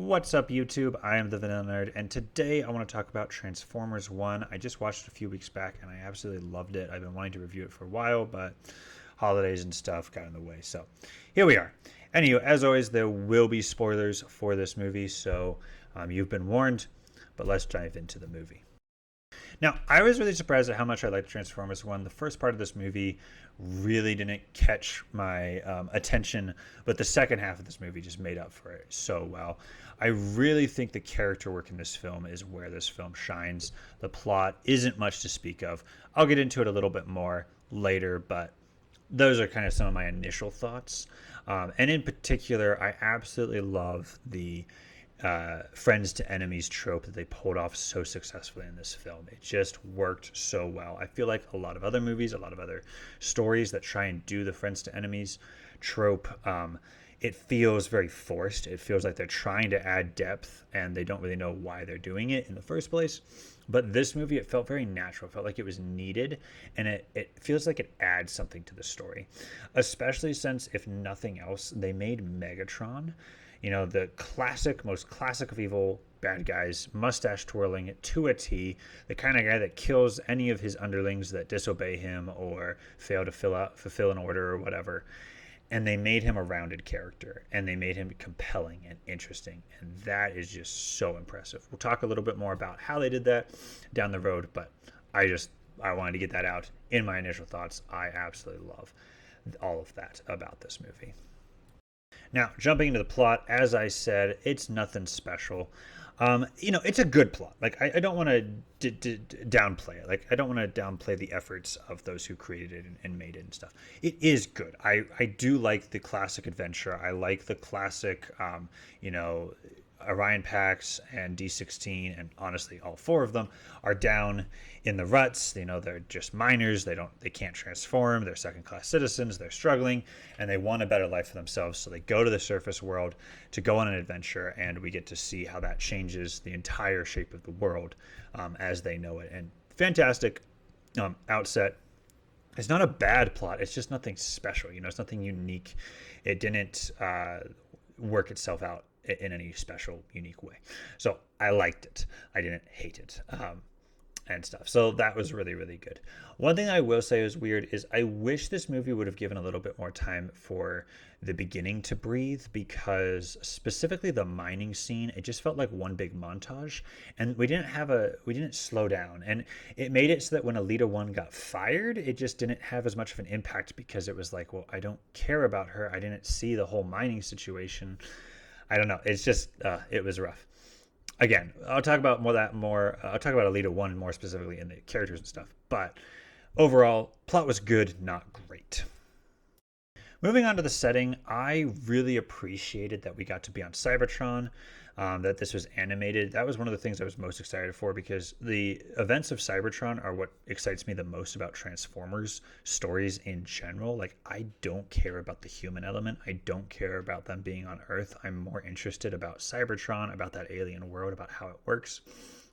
What's up, YouTube? I am the Vanilla Nerd, and today I want to talk about Transformers 1. I just watched it a few weeks back, and I absolutely loved it. I've been wanting to review it for a while, but holidays and stuff got in the way. So here we are. Anyway, as always, there will be spoilers for this movie, so you've been warned, but let's dive into the movie. Now, I was really surprised at how much I liked Transformers 1. The first part of this movie really didn't catch my attention, but the second half of this movie just made up for it so well. I really think the character work in this film is where this film shines. The plot isn't much to speak of. I'll get into it a little bit more later, but those are kind of some of my initial thoughts. And in particular, I absolutely love the friends to enemies trope that they pulled off so successfully in this film. It just worked so well. I feel like a lot of other movies, a lot of other stories that try and do the friends to enemies trope, it feels very forced. It feels like they're trying to add depth and they don't really know why they're doing it in the first place. But this movie, it felt very natural. It felt like it was needed, and it feels like it adds something to the story, especially since, if nothing else, they made Megatron, the most classic of evil bad guys, mustache twirling to a T, the kind of guy that kills any of his underlings that disobey him or fail to fulfill an order or whatever. And they made him a rounded character, and they made him compelling and interesting, and that is just so impressive. We'll talk a little bit more about how they did that down the road, but I wanted to get that out in my initial thoughts. I absolutely love all of that about this movie. Now, jumping into the plot, as I said, it's nothing special. It's a good plot. Like, I don't want to downplay it. Like, I don't want to downplay the efforts of those who created it and made it and stuff. It is good. I do like the classic adventure. I like the classic, Orion Pax and D16, and honestly, all four of them are down in the ruts. They're just miners. They can't transform. They're second-class citizens. They're struggling, and they want a better life for themselves. So they go to the surface world to go on an adventure, and we get to see how that changes the entire shape of the world as they know it. And fantastic outset. It's not a bad plot. It's just nothing special. It's nothing unique. It didn't work itself out in any special, unique way. So I liked it. I didn't hate it and stuff. So that was really, really good. One thing I will say is weird is I wish this movie would have given a little bit more time for the beginning to breathe, because specifically the mining scene, it just felt like one big montage, and we didn't slow down, and it made it so that when Alita 1 got fired, it just didn't have as much of an impact, because it was like, well, I don't care about her. I didn't see the whole mining situation. I don't know. It's just, it was rough. Again, I'll talk about more. I'll talk about Alita 1 more specifically in the characters and stuff. But overall, plot was good, not great. Moving on to the setting, I really appreciated that we got to be on Cybertron, that this was animated. That was one of the things I was most excited for, because the events of Cybertron are what excites me the most about Transformers stories in general. Like, I don't care about the human element. I don't care about them being on Earth. I'm more interested about Cybertron, about that alien world, about how it works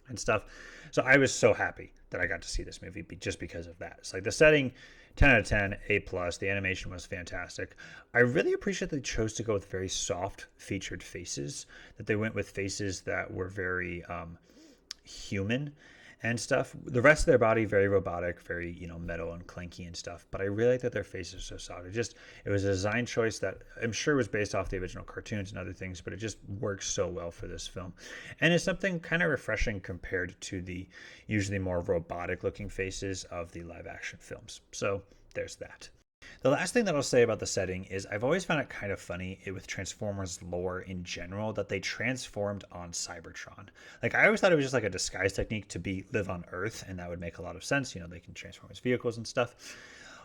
and stuff. So I was so happy that I got to see this movie just because of that. It's like the setting, 10 out of 10, A+. The animation was fantastic. I really appreciate that they chose to go with very soft featured faces, that they went with faces that were very human and stuff. The rest of their body, very robotic, very, metal and clanky and stuff. But I really like that their faces are so soft. It was a design choice that I'm sure was based off the original cartoons and other things, but it just works so well for this film. And it's something kind of refreshing compared to the usually more robotic looking faces of the live action films. So there's that. The last thing that I'll say about the setting is I've always found it kind of funny with Transformers lore in general that they transformed on Cybertron. Like, I always thought it was just like a disguise technique to live on Earth, and that would make a lot of sense. They can transform as vehicles and stuff.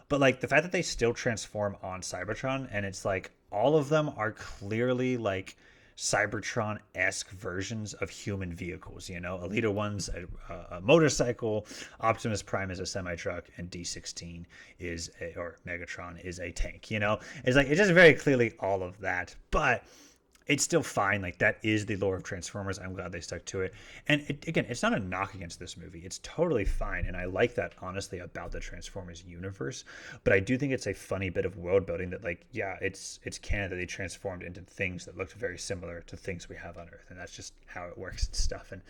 But like the fact that they still transform on Cybertron, and it's like all of them are clearly like Cybertron-esque versions of human vehicles. Alita 1's a motorcycle, Optimus Prime is a semi-truck, and D16 or Megatron is a tank. It's like, it's just very clearly all of that. But it's still fine. Like, that is the lore of Transformers. I'm glad they stuck to it. And again, it's not a knock against this movie. It's totally fine. And I like that, honestly, about the Transformers universe. But I do think it's a funny bit of world building that, like, yeah, it's canon that they transformed into things that looked very similar to things we have on Earth. And that's just how it works and stuff. And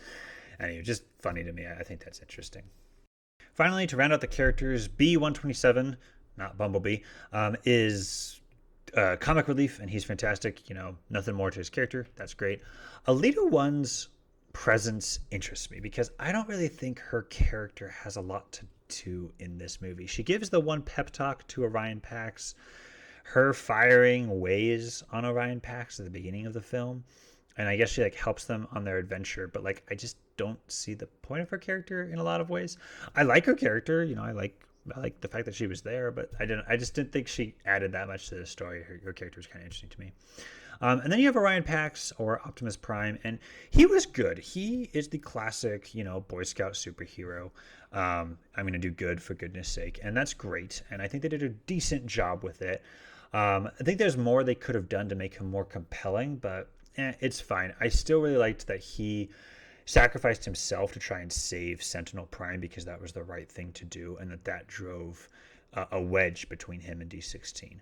anyway, just funny to me. I think that's interesting. Finally, to round out the characters, B-127, not Bumblebee, is comic relief, and he's fantastic. Nothing more to his character. That's great. Alita One's presence interests me because I don't really think her character has a lot to do in this movie. She gives the one pep talk to Orion Pax. Her firing weighs on Orion Pax at the beginning of the film, and I guess she like helps them on their adventure. But like, I just don't see the point of her character in a lot of ways. I like her character. I like the fact that she was there, but I just didn't think she added that much to the story. Her character was kind of interesting to me. And then you have Orion Pax, or Optimus Prime, and he was good. He is the classic, Boy Scout superhero. I'm going to do good for goodness sake, and that's great. And I think they did a decent job with it. I think there's more they could have done to make him more compelling, but it's fine. I still really liked that he sacrificed himself to try and save Sentinel Prime because that was the right thing to do, and that drove a wedge between him and D16.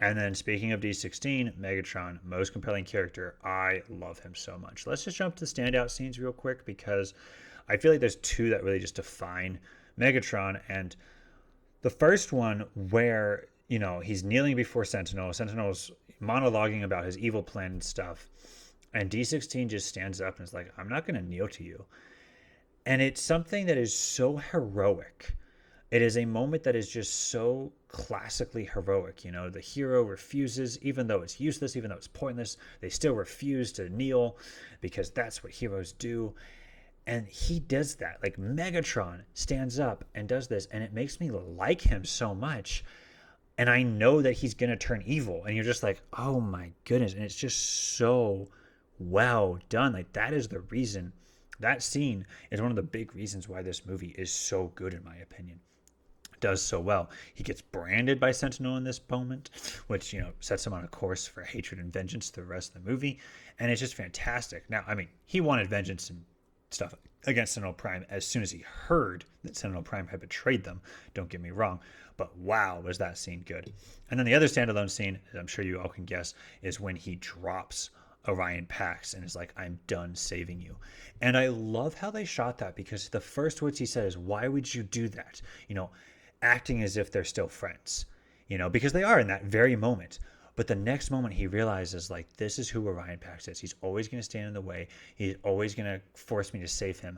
And then speaking of D16, Megatron, most compelling character. I love him so much. Let's just jump to the standout scenes real quick because I feel like there's two that really just define Megatron. And the first one where, he's kneeling before Sentinel. Sentinel's monologuing about his evil plan and stuff. And D16 just stands up and is like, I'm not going to kneel to you. And it's something that is so heroic. It is a moment that is just so classically heroic. The hero refuses, even though it's useless, even though it's pointless, they still refuse to kneel because that's what heroes do. And he does that. Like, Megatron stands up and does this, and it makes me like him so much. And I know that he's going to turn evil. And you're just like, oh my goodness. And it's just so well done. Like, that is the reason. That scene is one of the big reasons why this movie is so good, in my opinion. It does so well. He gets branded by Sentinel in this moment, which, sets him on a course for hatred and vengeance through the rest of the movie. And it's just fantastic. Now, I mean, he wanted vengeance and stuff against Sentinel Prime as soon as he heard that Sentinel Prime had betrayed them. Don't get me wrong. But wow, was that scene good. And then the other standalone scene, as I'm sure you all can guess, is when he drops Orion Pax and is like, I'm done saving you. And I love how they shot that because the first words he said is, why would you do that? Acting as if they're still friends, because they are in that very moment. But the next moment he realizes, like, this is who Orion Pax is. He's always going to stand in the way. He's always going to force me to save him.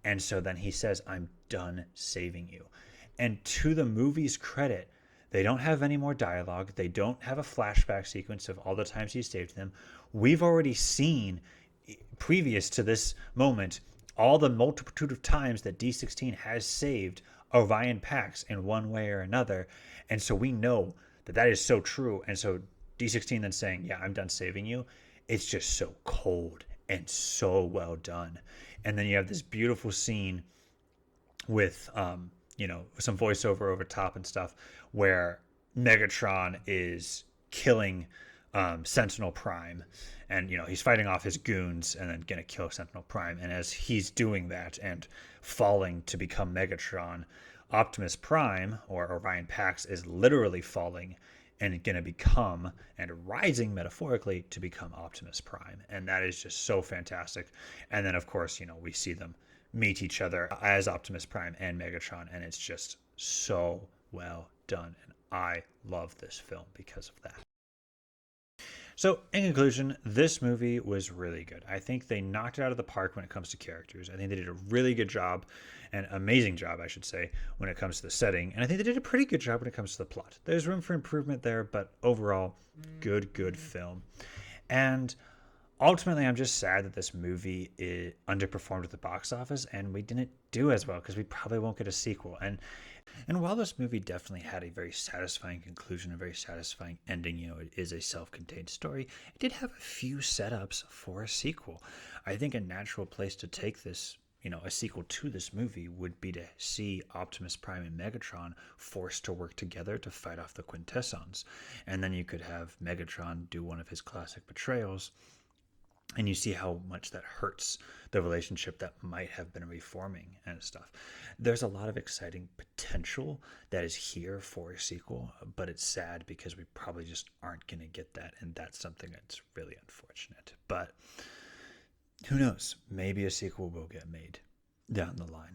And so then he says, I'm done saving you. And to the movie's credit, they don't have any more dialogue. They don't have a flashback sequence of all the times he saved them. We've already seen, previous to this moment, all the multitude of times that D16 has saved Orion Pax in one way or another. And so we know that is so true. And so D16 then saying, yeah, I'm done saving you. It's just so cold and so well done. And then you have this beautiful scene with, some voiceover over top and stuff where Megatron is killing Sentinel Prime, and he's fighting off his goons and then gonna kill Sentinel Prime. And as he's doing that and falling to become Megatron, Optimus Prime, or Orion Pax, is literally falling and gonna become, and rising metaphorically to become, Optimus Prime. And that is just so fantastic. And then of course, we see them meet each other as Optimus Prime and Megatron, and it's just so well done. And I love this film because of that. So, in conclusion, this movie was really good. I think they knocked it out of the park when it comes to characters. I think they did a really good job, an amazing job, I should say, when it comes to the setting. And I think they did a pretty good job when it comes to the plot. There's room for improvement there, but overall, good film. And ultimately, I'm just sad that this movie underperformed at the box office, and we didn't do as well because we probably won't get a sequel. And while this movie definitely had a very satisfying conclusion, a very satisfying ending, it is a self-contained story, it did have a few setups for a sequel. I think a natural place to take this, a sequel to this movie would be to see Optimus Prime and Megatron forced to work together to fight off the Quintessons. And then you could have Megatron do one of his classic betrayals, and you see how much that hurts the relationship that might have been reforming and stuff. There's a lot of exciting potential that is here for a sequel, but it's sad because we probably just aren't going to get that, and that's something that's really unfortunate. But who knows? Maybe a sequel will get made down the line.